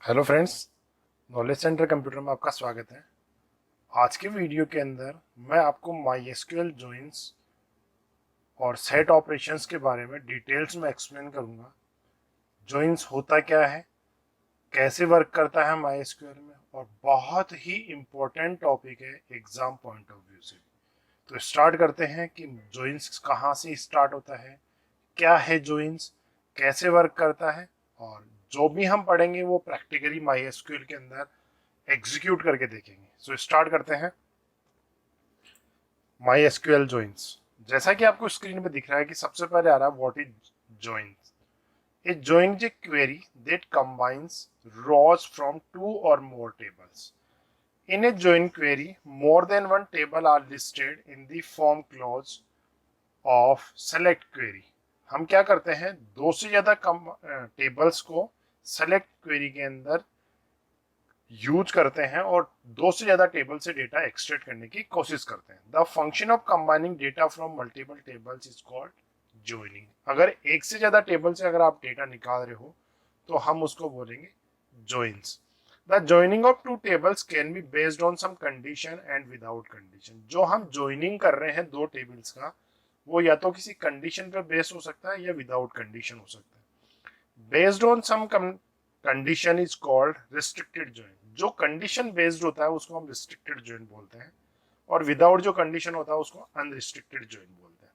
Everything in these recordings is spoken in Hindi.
Hello friends, knowledge centre computer में आपका स्वागत है। आज के वीडियो के अंदर मैं आपको माई एसक्यूएल जॉइंस और सेट ऑपरेशंस के बारे में डिटेल्स में एक्सप्लेन करूंगा। जॉइंस होता क्या है, कैसे वर्क करता है माई एसक्यूएल में, और बहुत ही इम्पोर्टेंट टॉपिक है एग्जाम पॉइंट ऑफ व्यू से। तो स्टार्ट करते हैं कि जॉइंस कहाँ से स्टार्ट होता है, क्या है जॉइंस, कैसे वर्क करता है, और जो भी हम पढ़ेंगे वो प्रैक्टिकली माई एसक्यूएल के अंदर एग्जीक्यूट करके देखेंगे। सो स्टार्ट करते हैं। माई एसक्यूएल जॉइंस, जैसा कि आपको स्क्रीन पे दिख रहा है कि सबसे पहले आ रहा है what is joins. A join is a query that combines rows from two or more tables. In a join query, more than one table are listed in the form clause of select query. हम क्या करते हैं, दो से ज्यादा टेबल्स को सेलेक्ट क्वेरी के अंदर यूज करते हैं और दो से ज्यादा टेबल से डेटा एक्सट्रैक्ट करने की कोशिश करते हैं। The function of combining data from multiple tables is called joining. अगर एक से ज्यादा टेबल से अगर आप डेटा निकाल रहे हो तो हम उसको बोलेंगे joins. The joining of two tables can be based on some condition and without condition. जो हम जॉइनिंग कर रहे हैं दो टेबल्स का, वो या तो किसी कंडीशन पर बेस्ड हो सकता है या विदाउट कंडीशन हो सकता है। Based on some condition is called restricted join. जो कंडीशन बेस्ड होता है उसको हम रिस्ट्रिक्टेड जॉइन बोलते हैं, और विदाउट जो कंडीशन होता है उसको अनरिस्ट्रिक्टेड जॉइन बोलते हैं।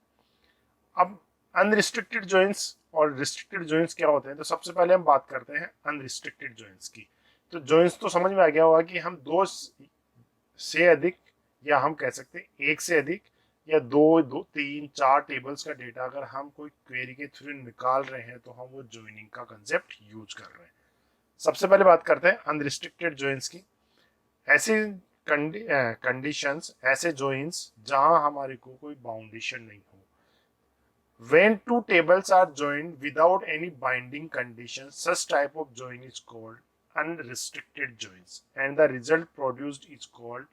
अब अनरिस्ट्रिक्टेड जॉइंस और रिस्ट्रिक्टेड जॉइंस क्या होते हैं, तो सबसे पहले हम बात करते हैं अनरिस्ट्रिक्टेड जॉइंस की। तो जॉइंस तो समझ में आ गया होगा कि हम दो से अधिक, या हम कह सकते हैं एक से अधिक, या दो दो तीन चार टेबल्स का डेटा अगर हम कोई क्वेरी के थ्रू निकाल रहे हैं तो हम वो जॉइनिंग का कंसेप्ट यूज कर रहे हैं। सबसे पहले बात करते हैं अनरिस्ट्रिक्टेड जॉइंस की। ऐसे कंडीशंस, ऐसे जॉइंस जहां हमारे को कोई बाउंडेशन नहीं हो। When two tables are joined without any binding conditions, such type of join is called unrestricted joins, and the result produced is called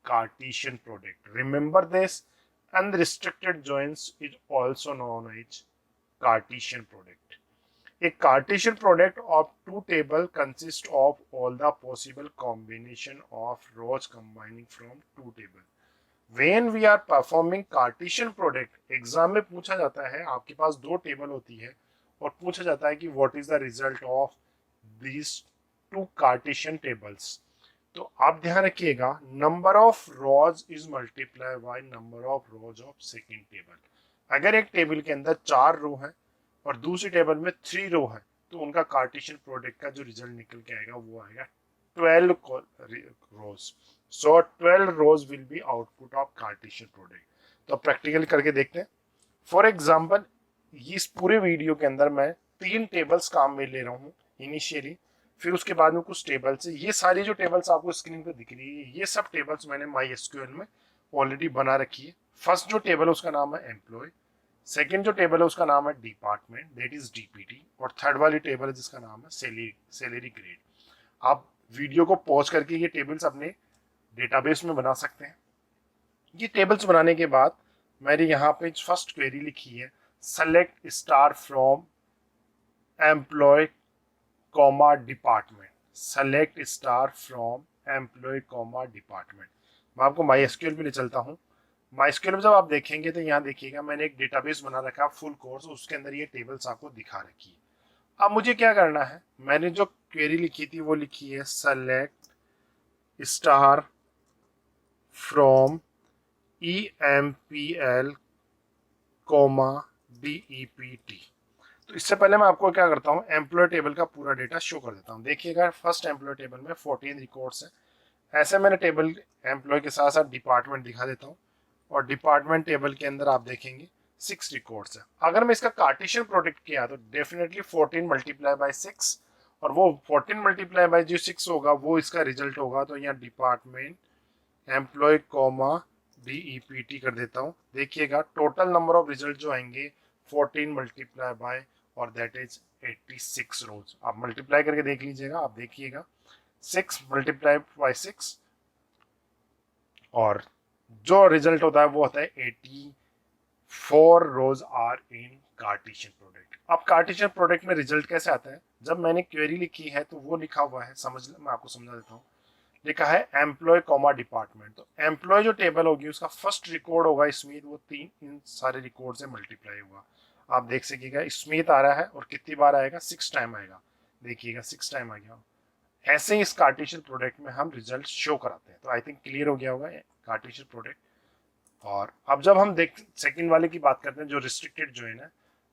Cartesian product. Remember this, unrestricted joins is also known as Cartesian product. A Cartesian product of two tables consists of all the possible combination of rows combining from two tables. When we are performing Cartesian product, exam में पूछा जाता है, आपके पास दो टेबल होती है और पूछा जाता है कि what is the result of these two Cartesian tables. तो आप ध्यान रखिएगा, number of rose is multiply by number of rose of second table. अगर एक टेबल के अंदर 4 रो है और दूसरी टेबल में 3 रो है, तो उनका कार्टेशियन प्रोडक्ट का जो रिजल्ट निकल के आएगा वो आएगा 12 rows. So 12 rows will be output of Cartesian product. तो प्रैक्टिकल करके देखते हैं। फॉर एग्जाम्पल, इस पूरे वीडियो के अंदर मैं 3 टेबल्स काम में ले रहा हूँ इनिशियली, फिर उसके बाद में कुछ टेबल्स है। ये सारी जो टेबल्स आपको स्क्रीन पे दिख रही है, ये सब टेबल्स मैंने माई एसक्यूएल में ऑलरेडी बना रखी है। फर्स्ट जो टेबल है उसका नाम है एम्प्लॉय, सेकेंड जो टेबल है उसका नाम है डिपार्टमेंट, दैट इज डीपीटी, और थर्ड वाली टेबल है जिसका नाम है सैलरी ग्रेड। आप वीडियो को पॉज करके ये टेबल्स अपने डेटाबेस में बना सकते हैं। ये टेबल्स बनाने के बाद मैंने यहाँ पे फर्स्ट क्वेरी लिखी है, select star from employ comma department. Select star from employ comma department. मैं आपको माई एसक्यूएल पे ले चलता हूँ। माई एसक्यूएल में जब आप देखेंगे तो यहाँ देखिएगा मैंने एक डेटाबेस बना रखा है फुल कोर्स, उसके अंदर ये टेबल्स आपको दिखा रखी है। अब मुझे क्या करना है, मैंने जो क्वेरी लिखी थी वो लिखी है select star from EMPL comma DEPT। तो इससे पहले मैं आपको क्या करता हूँ, एम्प्लॉय टेबल का पूरा डेटा शो कर देता हूँ। देखिएगा फर्स्ट एम्प्लॉय टेबल में 14 रिकॉर्ड्स है। ऐसे मैंने टेबल एम्प्लॉय के साथ साथ डिपार्टमेंट दिखा देता हूँ, और डिपार्टमेंट टेबल के अंदर आप देखेंगे 6 रिकॉर्ड्स है। अगर मैं इसका कार्टेशियन प्रोडक्ट किया तो डेफिनेटली 14 मल्टीप्लाई बाय 6, और वो 14 मल्टीप्लाई बाय जो 6 होगा वो इसका रिजल्ट होगा। तो यहाँ डिपार्टमेंट एम्प्लॉय कॉमा DEPT कर देता हूँ। देखिएगा टोटल नंबर ऑफ रिजल्ट जो आएंगे 14 मल्टीप्लाई बाय, और दैट इज 86 रोज। आप मल्टीप्लाई करके देख लीजिएगा, आप देखिएगा 6 मल्टीप्लाई बाय 6, और जो रिजल्ट होता है वो होता है 84 रोज आर इन कार्टेशियन प्रोडक्ट। अब कार्टेशियन प्रोडक्ट में रिजल्ट कैसे आता है, जब मैंने क्वेरी लिखी है तो वो लिखा हुआ है, मैं आपको समझा देता हूँ। लिखा है एम्प्लॉय कॉमा डिपार्टमेंट, तो एम्प्लॉय जो टेबल होगी उसका फर्स्ट रिकॉर्ड होगा स्मिथ, वो तीन इन सारे रिकॉर्ड से मल्टीप्लाई होगा। आप देख सकिएगा स्मिथ आ रहा है और कितनी बार आएगा, 6 टाइम आएगा, देखिएगा 6 टाइम आ गया। ऐसे ही इस कार्टेशियन प्रोडक्ट में हम रिजल्ट शो कराते हैं। तो आई थिंक क्लियर हो गया होगा कार्टेशियन प्रोडक्ट। और अब जब हम देख सेकंड वाले की बात करते हैं जो रिस्ट्रिक्टेड जॉइन है,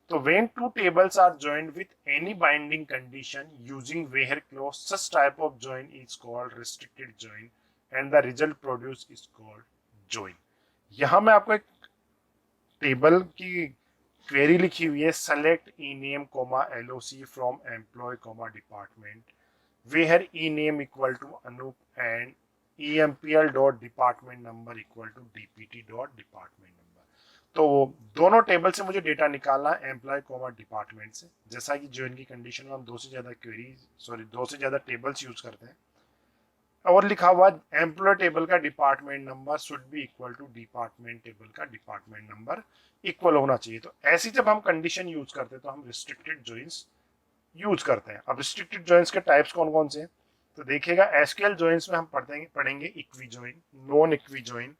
तो when two tables are joined with any binding condition using Weher clause, such type of join is called restricted join and the result produced is called join। यहाँ मैं आपको एक टेबल की क्वेरी लिखी हुई है, select E name comma LOC from employee comma department where E name equal to Anup and EMPL dot department number equal to DPT dot department number. तो दोनों टेबल से मुझे डेटा निकालना है एम्प्लॉय कॉमा डिपार्टमेंट से। जैसा कि जॉइन की कंडीशन में हम दो से ज्यादा टेबल्स यूज करते हैं, और लिखा हुआ एम्प्लॉय टेबल का department number should be equal to department table का डिपार्टमेंट नंबर इक्वल होना चाहिए। तो ऐसी जब हम कंडीशन यूज करते हैं तो हम रिस्ट्रिक्टेड जॉइंस यूज करते हैं। अब रिस्ट्रिक्टेड जॉइंस के टाइप्स कौन कौन से हैं, तो देखिएगा SQL जॉइंस में हम पढ़ेंगे equi join, non equi join,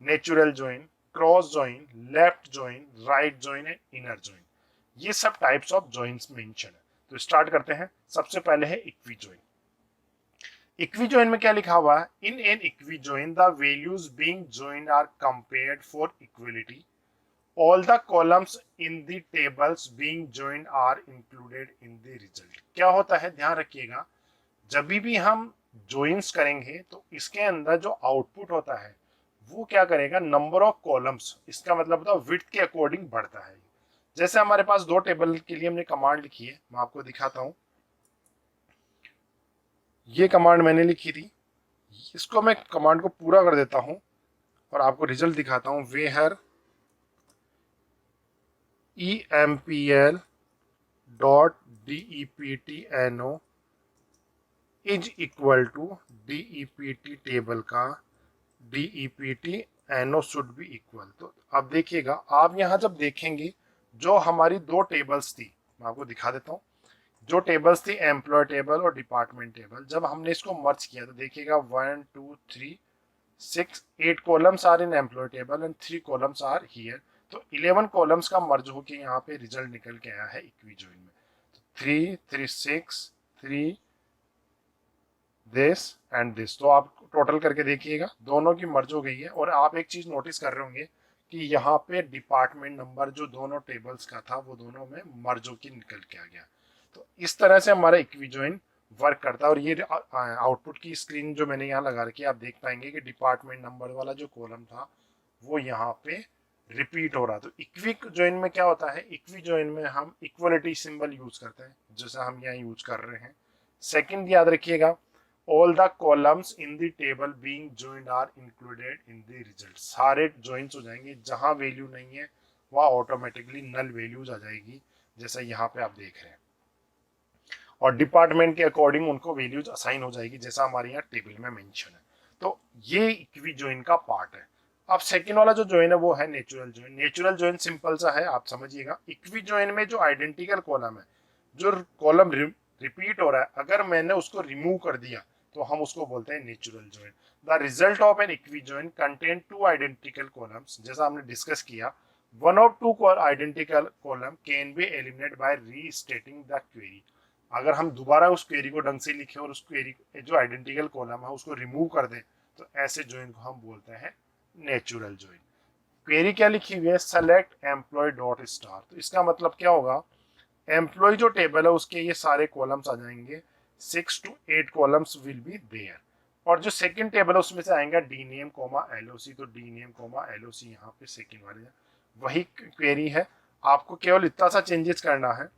natural join, cross join, left join, right join and inner join. ये सब टाइप्स ऑफ जॉइंस मेंशन है। तो स्टार्ट करते हैं। सबसे पहले है इक्वी जॉइन। इक्वी जॉइन में क्या लिखा हुआ है, in an equi join the values being joined are compared for equality, all the columns in the tables being joined are included in the result। क्या होता है, ध्यान रखिएगा, जब भी हम joins करेंगे तो इसके अंदर जो आउटपुट होता है वो क्या करेगा, नंबर ऑफ कॉलम्स, इसका मतलब होता है विड्थ के अकॉर्डिंग बढ़ता है। जैसे हमारे पास दो टेबल के लिए हमने कमांड लिखी है, मैं आपको दिखाता हूं। ये कमांड मैंने लिखी थी, इसको मैं कमांड को पूरा कर देता हूं और आपको रिजल्ट दिखाता हूं। Where EMPL dot DEPTNO is equal to DEPT table का DEPTNO शुड बी इक्वल। तो अब देखिएगा, आप यहाँ जब देखेंगे जो हमारी दो टेबल्स थी, मैं आपको दिखा देता हूँ। जो टेबल्स थी एम्प्लॉय टेबल और डिपार्टमेंट टेबल, जब हमने इसको मर्ज किया तो देखिएगा 1 2 3 6 8 columns are in employee table and 3 columns are here. तो 11 कॉलम्स का मर्ज होके यहाँ पे रिजल्ट निकल के आया है इक्वी जॉइन में। तो 3 3 6 3 दिस एंड दिस। तो आप टोटल करके देखिएगा दोनों की मर्ज हो गई है। और आप एक चीज नोटिस कर रहे होंगे कि यहाँ पे डिपार्टमेंट नंबर जो दोनों टेबल्स का था वो दोनों में मर्ज होके निकल के आ गया। तो इस तरह से हमारा इक्वी जॉइन वर्क करता है। और ये आउटपुट की स्क्रीन जो मैंने यहाँ लगा रखी है, आप देख पाएंगे कि डिपार्टमेंट नंबर वाला जो कॉलम था वो यहाँ पे रिपीट हो रहा। तो इक्वी जॉइन में क्या होता है, इक्वी जॉइन में हम इक्वलिटी सिंबल यूज करते हैं जैसा हम यहाँ यूज कर रहे हैं। सेकंड याद रखिएगा, all the columns in the table being joined are included in the result. सारे जॉइंट्स हो जाएंगे, जहां वैल्यू नहीं है वहां ऑटोमेटिकली नल वैल्यूज आ जाएगी, जैसा यहाँ पे आप देख रहे हैं। और डिपार्टमेंट के अकॉर्डिंग उनको वैल्यूज असाइन हो जाएगी, जैसा हमारे यहाँ टेबल में मेंशन है। तो ये इक्वी जॉइन का पार्ट है। अब सेकंड वाला जो जॉइन है वो है natural join. Natural join simple सा है, आप समझिएगा। इक्वी जॉइन में जो आइडेंटिकल कॉलम है, जो कॉलम रिपीट हो रहा है, अगर मैंने उसको रिमूव कर दिया तो हम उसको बोलते हैं natural join. The result of an equi join contain two identical columns, जैसा हमने डिस्कस किया। One of two identical column can be eliminate by restating the query. अगर हम दोबारा उस क्वेरी को ढंग से लिखें और उस क्वेरी जो आइडेंटिकल कॉलम है उसको रिमूव कर दें, तो ऐसे जॉइन को हम बोलते हैं नेचुरल जॉइन। क्वेरी क्या लिखी हुई है, सेलेक्ट एम्प्लॉय डॉट स्टार। तो इसका मतलब क्या होगा, एम्प्लॉय जो टेबल है उसके ये सारे कॉलम्स आ जाएंगे, 6 to 8 columns will be there. और जो सेकंड टेबल है उसमें से आएगा डी नेम कोमा LOC। तो डी नेम कोमा LOC यहाँ पे सेकंड वाले वही क्वेरी है। आपको केवल इतना सा चेंजेस करना है,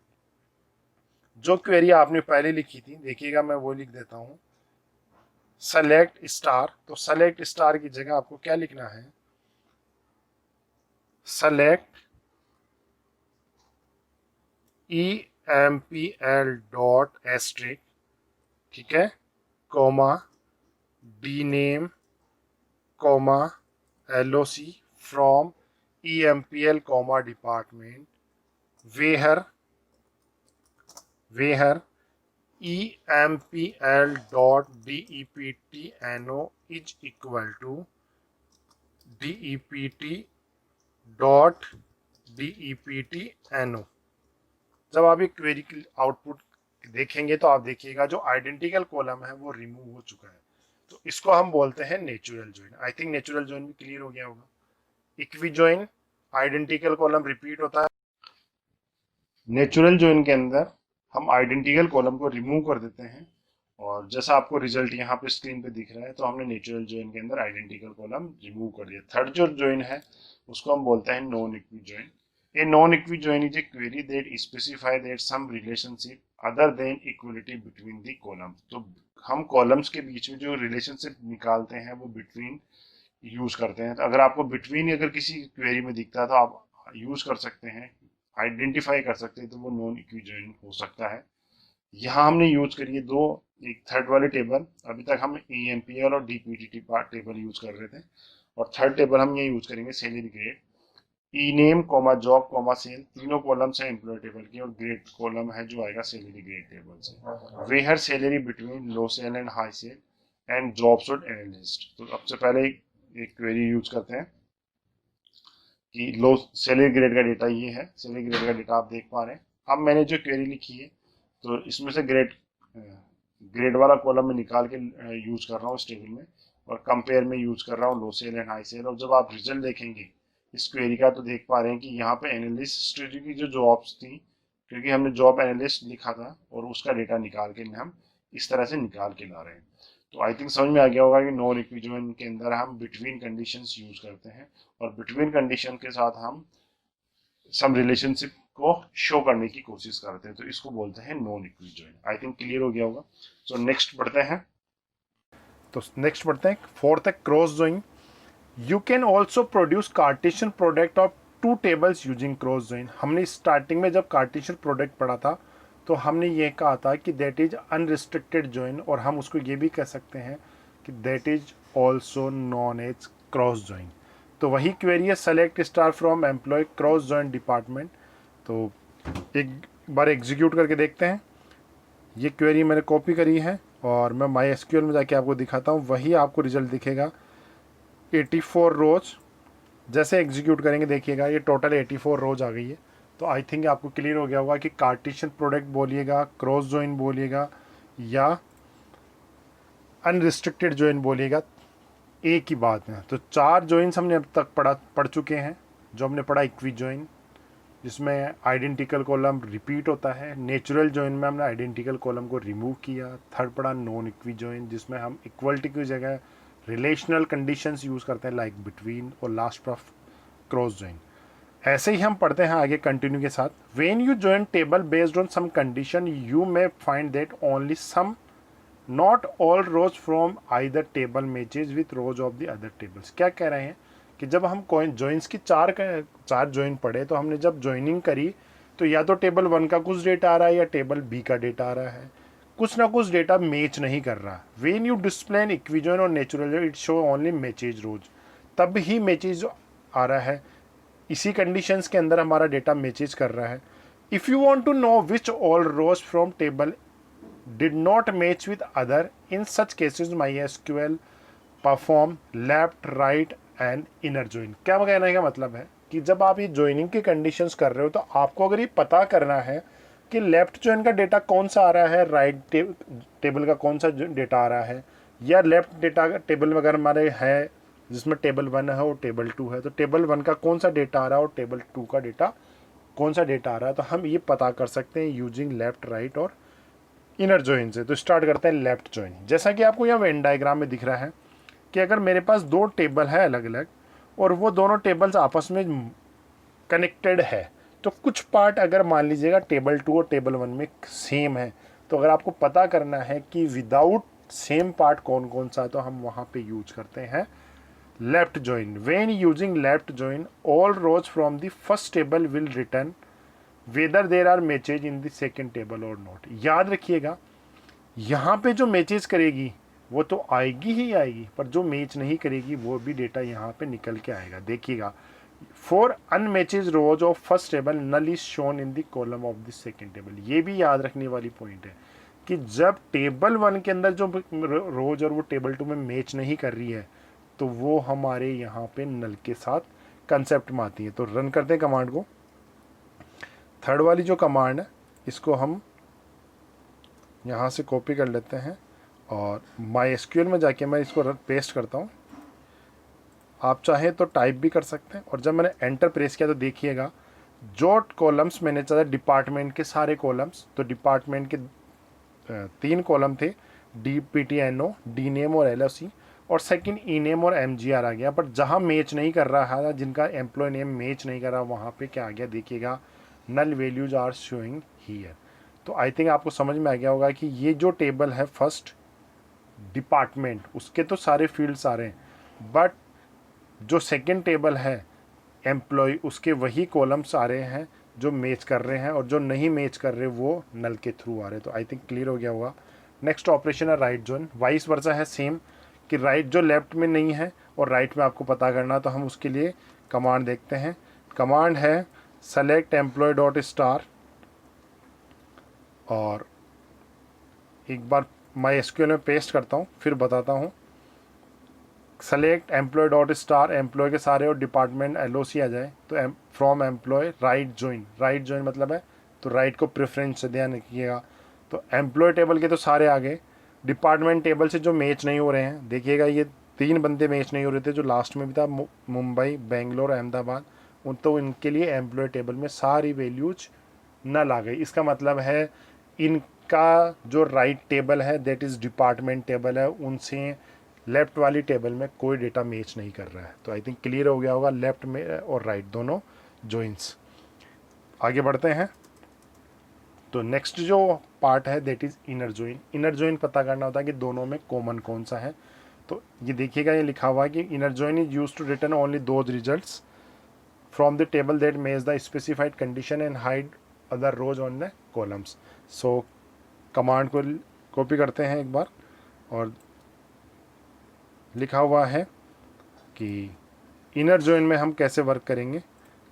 जो क्वेरी आपने पहले लिखी थी, देखिएगा मैं वो लिख देता हूँ, सेलेक्ट स्टार। तो सेलेक्ट स्टार की जगह आपको क्या लिखना है, सेलेक्ट EMPL डॉट एस्ट्रिक, ठीक है, comma D name comma LOC from EMPL comma department where EMPL dot DEPTNO is equal to DEPT dot DEPTNO। जब आप ये क्वेरी की आउटपुट देखेंगे तो आप देखिएगा जो आइडेंटिकल कॉलम है वो रिमूव हो चुका है, तो इसको हम बोलते हैं natural join. I think natural join भी क्लियर हो गया होगा। Equi join, identical column repeat होता है। नेचुरल ज्वाइन के अंदर हम आइडेंटिकल कॉलम को रिमूव कर देते हैं, और जैसा आपको रिजल्ट यहाँ पे स्क्रीन पे दिख रहा है, तो हमने नेचुरल ज्वाइन के अंदर आइडेंटिकल कॉलम रिमूव कर दिया। थर्ड जो ज्वाइन है उसको हम बोलते हैं non equi join. A non-equi join is a query that specify that some relationship other than equality between the columns। तो हम कॉलम्स के बीच में जो रिलेशनशिप निकालते हैं वो बिटवीन यूज करते हैं। तो अगर आपको बिटवीन अगर किसी क्वेरी में दिखता है तो आप यूज कर सकते हैं, आइडेंटिफाई कर सकते हैं, तो वो नॉन इक्वी ज्वाइन हो सकता है। यहाँ हमने यूज करी है दो, एक थर्ड वाले टेबल, अभी तक हम EMPL और DPTT टेबल यूज कर रहे थे, और थर्ड टेबल हम ये यूज करेंगे salary grade. E name comma job comma sal, तीनों कॉलम्स हैं एम्प्लॉय टेबल के, और ग्रेड कॉलम है जो आएगा सैलरी ग्रेड टेबल से। Where salary between low sal and high sal and jobs और एनालिस्ट। तो सबसे पहले एक क्वेरी यूज करते हैं कि लो सैलरी ग्रेड का डेटा ये है, सैलरी ग्रेड का डेटा आप देख पा रहे हैं। अब मैंने जो क्वेरी लिखी है तो इसमें से ग्रेड वाला कॉलम में निकाल के यूज कर रहा हूँ इस टेबल में, और कंपेयर में यूज कर रहा हूँ लो सेल एंड हाई सेल। और जब आप रिजल्ट देखेंगे इस क्वेरी का तो देख पा रहे हैं कि यहाँ पे एनालिस्ट की जो जॉब्स थी, क्योंकि हमने जॉब एनालिस्ट लिखा था, और उसका डेटा निकाल के हम इस तरह से निकाल के ला रहे हैं। तो आई थिंक समझ में आ गया होगा कि नॉन इक्वी ज्वाइन के अंदर हम बिटवीन कंडीशंस यूज करते हैं, और बिटवीन कंडीशन के साथ हम सम रिलेशनशिप को शो करने की कोशिश करते हैं, तो इसको बोलते हैं non equi join. I think clear हो गया होगा। सो नेक्स्ट बढ़ते हैं। तो नेक्स्ट बढ़ते हैं, फोर्थ है cross join. You can also produce Cartesian product of two tables using cross join। हमने स्टार्टिंग में जब कार्टेशियन प्रोडक्ट पढ़ा था तो हमने ये कहा था कि दैट इज अनरिस्ट्रिक्टेड जॉइन, और हम उसको ये भी कह सकते हैं कि that is also known as cross join. तो वही क्वेरी है, select star from employee cross join department. तो एक बार एग्जीक्यूट करके देखते हैं। ये क्वेरी मैंने कॉपी करी है और मैं MySQL में जाके आपको दिखाता हूँ, वही आपको रिजल्ट दिखेगा। 84 रोज जैसे एग्जीक्यूट करेंगे देखिएगा ये टोटल 84 रोज आ गई है। तो आई थिंक आपको क्लियर हो गया होगा कि कार्टेशियन प्रोडक्ट बोलिएगा, क्रॉस जॉइन बोलिएगा, या अनरिस्ट्रिक्टेड जॉइन बोलिएगा, एक ही बात है। तो 4 जॉइंस हमने अब तक पढ़ चुके हैं। जो हमने पढ़ा इक्वी जॉइन, जिसमें आइडेंटिकल कॉलम रिपीट होता है। नेचुरल जॉइन में हमने आइडेंटिकल कॉलम को रिमूव किया। थर्ड पढ़ा नॉन इक्वी जॉइन, जिसमें हम इक्वलिटी की जगह रिलेशनल कंडीशंस यूज़ करते हैं लाइक बिटवीन, और लास्ट ऑफ क्रॉस जॉइन। ऐसे ही हम पढ़ते हैं आगे कंटिन्यू के साथ। When you join table based on some condition you may find that only some not all rows from either table matches with rows of the other tables. क्या कह रहे हैं कि जब हम जॉइंस की चार जॉइन पढ़े तो हमने जब ज्वाइनिंग करी तो या तो टेबल 1 का कुछ डेटा आ रहा है या टेबल B का डेटा आ रहा है, कुछ ना कुछ डेटा मैच नहीं कर रहा। When you display an equi join और natural it show only matches rows, तब ही मैचेज आ रहा है। इसी कंडीशंस के अंदर हमारा डेटा मैचेज कर रहा है। If you want to know which all rows from table did not match with other, in such cases MySQL perform left right and inner join. क्या कहने का मतलब है कि जब आप ये ज्वाइनिंग की कंडीशंस कर रहे हो तो आपको अगर ये पता करना है कि लेफ्ट जॉइन का डेटा कौन सा आ रहा है, राइट टेबल का कौन सा डेटा आ रहा है, या लेफ्ट डेटा टेबल अगर हमारे है जिसमें टेबल 1 है और टेबल 2 है, तो टेबल 1 का कौन सा डेटा आ रहा है और टेबल 2 का डेटा कौन सा डेटा आ रहा है, तो हम ये पता कर सकते हैं यूजिंग लेफ्ट राइट और इनर जॉइन से। तो स्टार्ट करते हैं लेफ्ट जॉइन। जैसा कि आपको यहाँ वेन डायग्राम में दिख रहा है कि अगर मेरे पास 2 टेबल है अलग अलग और वो दोनों टेबल्स आपस में कनेक्टेड है, तो कुछ पार्ट अगर मान लीजिएगा टेबल 2 और टेबल 1 में सेम है, तो अगर आपको पता करना है कि विदाउट सेम पार्ट कौन कौन सा है, तो हम वहाँ पे यूज करते हैं left join. When using left join all rows from the first table will return whether there are matches in the second table और नॉट। याद रखिएगा यहाँ पे जो मैचेज करेगी वो तो आएगी ही आएगी, पर जो मैच नहीं करेगी वो भी डेटा यहाँ पे निकल के आएगा। देखिएगा, for unmatches rows of first table null is shown in the column of the second table. ये भी याद रखने वाली पॉइंट है कि जब टेबल 1 के अंदर जो रोज और वो टेबल 2 में मैच नहीं कर रही है तो वो हमारे यहाँ पे नल के साथ कंसेप्ट में आती है। तो रन करते हैं कमांड को। थर्ड वाली जो कमांड है इसको हम यहाँ से कॉपी कर लेते हैं और MySQL में जाके मैं इसको पेस्ट करता हूँ। आप चाहें तो टाइप भी कर सकते हैं। और जब मैंने एंटर प्रेस किया तो देखिएगा जो कॉलम्स मैंने चाहे डिपार्टमेंट के सारे कॉलम्स, तो डिपार्टमेंट के 3 कॉलम थे, DPTNO, डी नेम और LOC, और सेकंड ई नेम और MGR आ गया। बट जहाँ मैच नहीं कर रहा था, जिनका एम्प्लॉय नेम मैच नहीं कर रहा, वहाँ पे क्या आ गया देखिएगा, null values are showing here. तो आई थिंक आपको समझ में आ गया होगा कि ये जो टेबल है फर्स्ट डिपार्टमेंट, उसके तो सारे फील्ड्स आ रहे हैं, बट जो सेकंड टेबल है एम्प्लॉय, उसके वही कॉलम्स आ रहे हैं जो मैच कर रहे हैं, और जो नहीं मैच कर रहे वो नल के थ्रू आ रहे हैं। तो आई थिंक क्लियर हो गया होगा। नेक्स्ट ऑपरेशन है राइट जॉइन। वाइस वर्सा है सेम, कि राइट जो लेफ्ट में नहीं है और राइट में आपको पता करना, तो हम उसके लिए कमांड देखते हैं। कमांड है सेलेक्ट एम्प्लॉय डॉट स्टार, और एक बार MySQL में पेस्ट करता हूँ फिर बताता हूँ। Select employee dot star, employee के सारे और डिपार्टमेंट LOC आ जाए, तो from employee right join. Right join मतलब है तो राइट को प्रेफरेंस से ध्यान रखिएगा। तो एम्प्लॉय टेबल के तो सारे आ गए, डिपार्टमेंट टेबल से जो मैच नहीं हो रहे हैं, देखिएगा ये 3 बंदे मैच नहीं हो रहे थे जो लास्ट में भी था, मुंबई, बेंगलोर, अहमदाबाद, तो इनके लिए एम्प्लॉय टेबल में सारी वैल्यूज नल आ गई। इसका मतलब है इनका जो राइट टेबल है दैट इज़ डिपार्टमेंट टेबल है, उनसे लेफ्ट वाली टेबल में कोई डेटा मैच नहीं कर रहा है। तो आई थिंक क्लियर हो गया होगा लेफ्ट में और राइट दोनों जॉइंस। आगे बढ़ते हैं। तो नेक्स्ट जो पार्ट है that is inner join. Inner join पता करना होता है कि दोनों में कॉमन कौन सा है। तो ये देखिएगा, ये लिखा हुआ है कि inner join is use to return only those results from the table that match the specified condition and hide other rows on the columns. So command को कॉपी करते हैं एक बार, और लिखा हुआ है कि इनर जॉइन में हम कैसे वर्क करेंगे।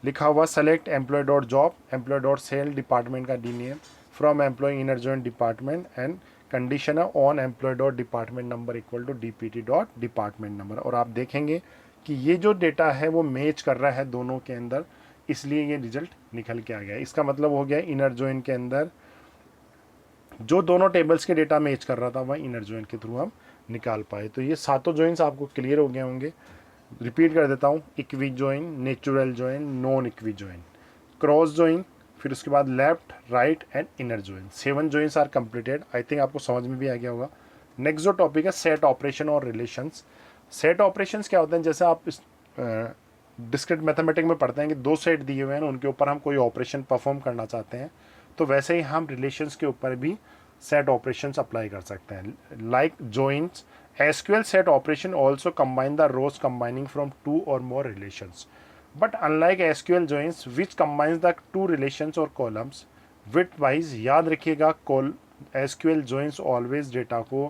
लिखा हुआ select employee dot job, employee dot sal, department का D name, from employee inner join department, and condition है on employee dot department number equal to DPT dot department number. और आप देखेंगे कि ये जो डेटा है वो मैच कर रहा है दोनों के अंदर, इसलिए ये रिजल्ट निकल के आ गया। इसका मतलब हो गया इनर जॉइन के अंदर जो दोनों टेबल्स के डेटा मैच कर रहा था वह इनर जॉइन के थ्रू हम निकाल पाए। तो ये सातों जॉइंस आपको क्लियर हो गए होंगे। रिपीट कर देता हूँ, equi join, natural join, non equi join, cross join, फिर उसके बाद left, right and inner join. 7 joins are completed. I think आपको समझ में भी आ गया होगा। नेक्स्ट जो टॉपिक है सेट ऑपरेशन और रिलेशंस। सेट ऑपरेशंस क्या होते हैं, जैसे आप इस डिस्क्रीट मैथमेटिक्स में पढ़ते हैं कि 2 सेट दिए हुए हैं, उनके ऊपर हम कोई ऑपरेशन परफॉर्म करना चाहते हैं, तो वैसे ही हम रिलेशंस के ऊपर भी सेट ऑपरेशंस अप्लाई कर सकते हैं। Like joints, SQL set operation also combine the rows combining from 2 or more relations. But unlike SQL joins which combines the 2 relations or columns width-wise, याद रखिएगा SQL joins always data को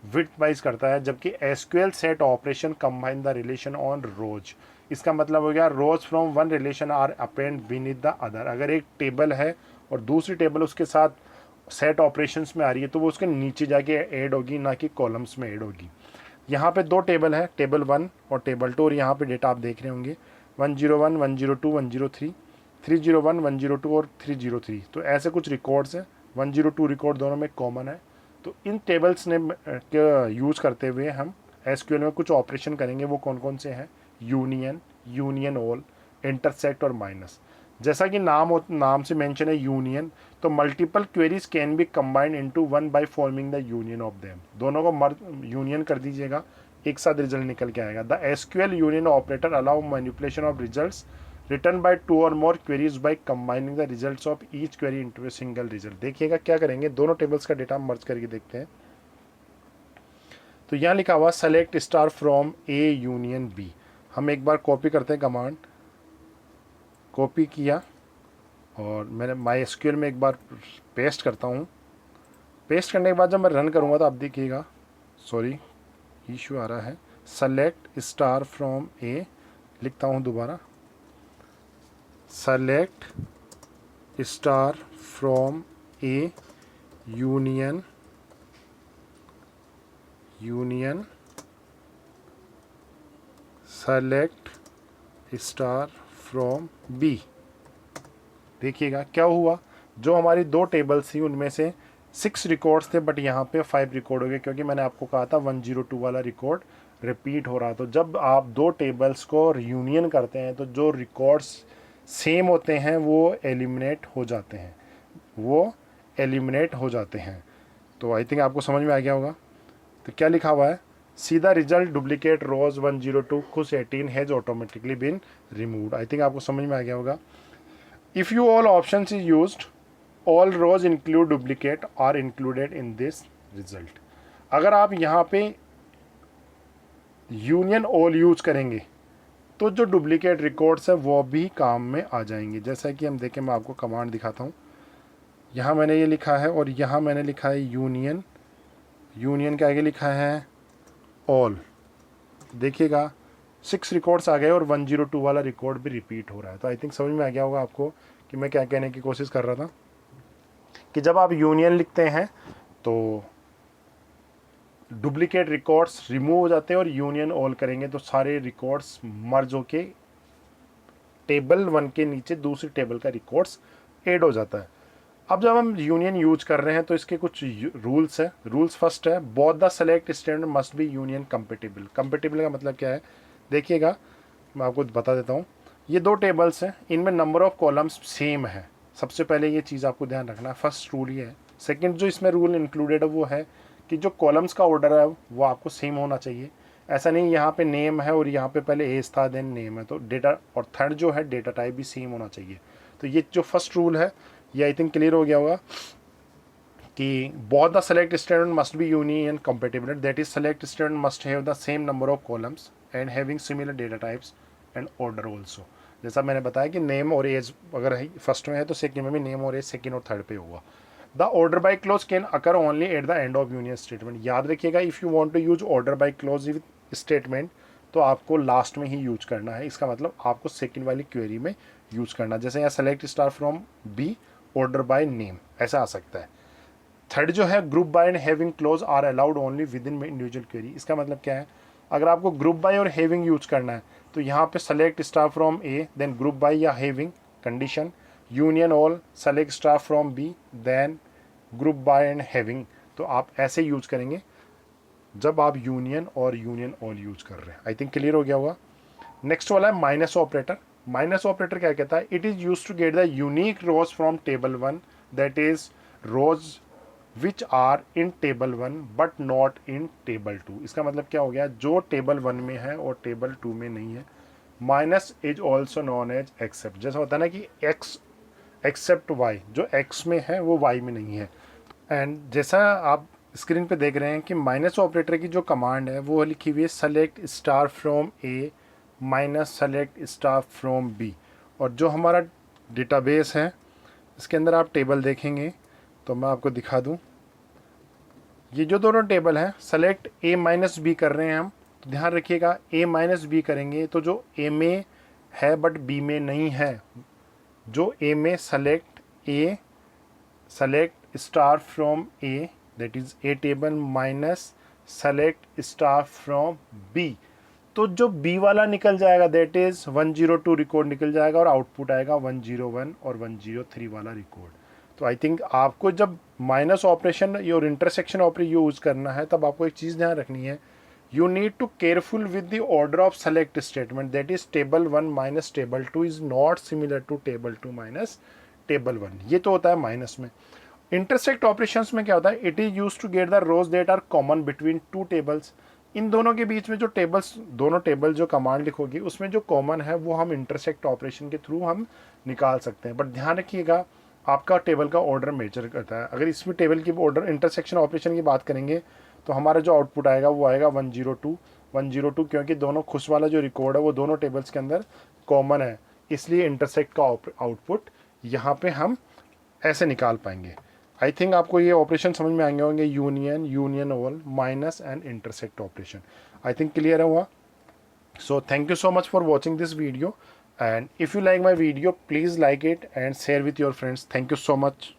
width-wise करता है, जबकि SQL set operation combine the relation on rows। इसका मतलब हो गया rows from one relation are append beneath the other। अगर एक टेबल है और दूसरी टेबल उसके साथ सेट ऑपरेशंस में आ रही है तो वो उसके नीचे जाके ऐड होगी, ना कि कॉलम्स में ऐड होगी। यहाँ पे 2 टेबल है, टेबल 1 और टेबल 2, और यहाँ पे डेटा आप देख रहे होंगे 101, 102, 103, 301, 102 और 303। तो ऐसे कुछ रिकॉर्ड्स हैं। 102 रिकॉर्ड दोनों में कॉमन है। तो इन टेबल्स ने यूज़ करते हुए हम SQL में कुछ ऑपरेशन करेंगे। वो कौन कौन से हैं? यूनियन, यूनियन ऑल, इंटरसेक्ट और माइनस। जैसा कि नाम से मेंशन है यूनियन, तो multiple queries can be combined into one by forming the union of them. दोनों को मर्ज यूनियन कर दीजिएगा, एक साथ रिजल्ट निकल के आएगा। The SQL union operator allow manipulation of results return by 2 और more queries by combining the results of each query into a single result. देखिएगा क्या करेंगे, दोनों टेबल्स का डेटा मर्ज करके देखते हैं। तो यहाँ लिखा हुआ select star from A union B। हम एक बार कॉपी करते हैं कमांड, कॉपी किया और मैंने MySQL में एक बार पेस्ट करता हूँ। पेस्ट करने के बाद जब मैं रन करूँगा तो आप देखिएगा, सॉरी इशू आ रहा है। सेलेक्ट स्टार फ्रॉम A, लिखता हूँ दोबारा, select star from A union union select star from B. देखिएगा क्या हुआ, जो हमारी 2 टेबल्स थी उनमें से 6 रिकॉर्ड्स थे, बट यहाँ पे 5 रिकॉर्ड हो गए, क्योंकि मैंने आपको कहा था 102 वाला रिकॉर्ड रिपीट हो रहा है। तो जब आप 2 टेबल्स को यूनियन करते हैं तो जो रिकॉर्ड्स सेम होते हैं वो एलिमिनेट हो जाते हैं, तो आई थिंक आपको समझ में आ गया होगा। तो क्या लिखा हुआ है, सीधा रिजल्ट डुप्लीकेट रोज 102 खुश 18 has automatically been removed. I think आपको समझ में आ गया होगा। If you all options is used, all rows include duplicate are included in this result. अगर आप यहाँ पे यूनियन ऑल यूज करेंगे तो जो डुप्लीकेट रिकॉर्ड्स है वो भी काम में आ जाएंगे। जैसा कि हम देखें, मैं आपको कमांड दिखाता हूँ। यहाँ मैंने ये लिखा है और यहाँ मैंने लिखा है यूनियन के आगे लिखा है ऑल। देखिएगा 6 रिकॉर्ड्स आ गए और 102 वाला रिकॉर्ड भी रिपीट हो रहा है। तो आई थिंक समझ में आ गया होगा आपको कि मैं क्या कहने की कोशिश कर रहा था, कि जब आप यूनियन लिखते हैं तो डुप्लीकेट रिकॉर्ड्स रिमूव हो जाते हैं, और यूनियन ऑल करेंगे तो सारे रिकॉर्ड्स मर्ज होके टेबल 1 के नीचे दूसरी टेबल का रिकॉर्ड्स ऐड हो जाता है। अब जब हम यूनियन यूज कर रहे हैं तो इसके कुछ रूल्स है। रूल्स फर्स्ट है, both the select statement must be union compatible. Compatible का मतलब क्या है, देखिएगा मैं आपको बता देता हूँ। ये 2 टेबल्स हैं, इनमें नंबर ऑफ कॉलम्स सेम है। सबसे पहले ये चीज़ आपको ध्यान रखना है, फर्स्ट रूल ये है। सेकंड जो इसमें रूल इंक्लूडेड है वो है कि जो कॉलम्स का ऑर्डर है वो आपको सेम होना चाहिए। ऐसा नहीं यहाँ पे नेम है और यहाँ पे पहले एज था देन नेम है, तो डेटा, और थर्ड जो है डेटा टाइप भी सेम होना चाहिए। तो ये जो फर्स्ट रूल है ये आई थिंक क्लियर हो गया होगा कि both the select statement must be union compatible, that is select statement must have the same number of columns and having similar data types and order also। जैसा मैंने बताया कि नेम और एज अगर फर्स्ट में है तो सेकंड में भी नेम और एज सेकंड और थर्ड पे होगा। The order by clause can occur only at the end of union statement. याद रखिएगा, if you want to use order by clause with statement तो आपको लास्ट में ही यूज करना है। इसका मतलब आपको सेकंड वाली क्वेरी में यूज करना, जैसे यहाँ select star from B order by name ऐसा आ सकता है। थर्ड जो है group by and having clause are allowed only within individual query. इसका मतलब क्या है, अगर आपको ग्रुप बाय और हैविंग यूज करना है तो यहाँ पे select star from A then group by या having condition, union all select star from B then group by and having. तो आप ऐसे यूज करेंगे जब आप यूनियन और यूनियन ऑल यूज कर रहे हैं। आई थिंक क्लियर हो गया होगा। नेक्स्ट वाला है माइनस ऑपरेटर। माइनस ऑपरेटर क्या कहता है, it is use to get the unique rows from table 1, that is rows which are in table 1 but not in table 2। इसका मतलब क्या हो गया, जो टेबल 1 में है और टेबल 2 में नहीं है। Minus is also known as except. जैसा होता है ना कि एक्स एक्सेप्ट वाई, जो एक्स में है वो वाई में नहीं है। एंड जैसा आप स्क्रीन पे देख रहे हैं कि माइनस ऑपरेटर की जो कमांड है वो लिखी हुई है select star from A minus select star from B. और जो हमारा डेटाबेस है इसके अंदर आप टेबल देखेंगे तो मैं आपको दिखा दूं, ये जो दोनों टेबल हैं सेलेक्ट ए माइनस बी कर रहे हैं हम, तो ध्यान रखिएगा ए माइनस बी करेंगे तो जो ए में है बट बी में नहीं है, जो ए में select star from A that is A table minus select star from B, तो जो बी वाला निकल जाएगा दैट इज 102 रिकॉर्ड निकल जाएगा और आउटपुट आएगा 101 और 103 वाला रिकॉर्ड। तो आई थिंक आपको जब माइनस ऑपरेशन और इंटरसेक्शन ऑपरेशन यूज करना है तब आपको एक चीज़ ध्यान रखनी है, you need to careful with the order of select statement, that is table 1 minus table 2 is not similar to table 2 minus table 1। ये तो होता है माइनस में। इंटरसेक्ट ऑपरेशंस में क्या होता है, it is use to get the rows that are common between 2 tables. इन दोनों के बीच में जो टेबल्स, दोनों टेबल जो कमांड लिखोगी उसमें जो कॉमन है वो हम इंटरसेक्ट ऑपरेशन के थ्रू हम निकाल सकते हैं। बट ध्यान रखिएगा आपका टेबल का ऑर्डर मेजर करता है। अगर इसमें टेबल की ऑर्डर इंटरसेक्शन ऑपरेशन की बात करेंगे तो हमारा जो आउटपुट आएगा वो आएगा 102, क्योंकि दोनों खुश वाला जो रिकॉर्ड है वो दोनों टेबल्स के अंदर कॉमन है, इसलिए इंटरसेक्ट का आउटपुट यहाँ पे हम ऐसे निकाल पाएंगे। आई थिंक आपको ये ऑपरेशन समझ में आएंगे होंगे, union, union all, minus and intersect operation. I think clear है हुआ। So thank you so much for watching this video, and if you like my video please like it and share with your friends. Thank you so much.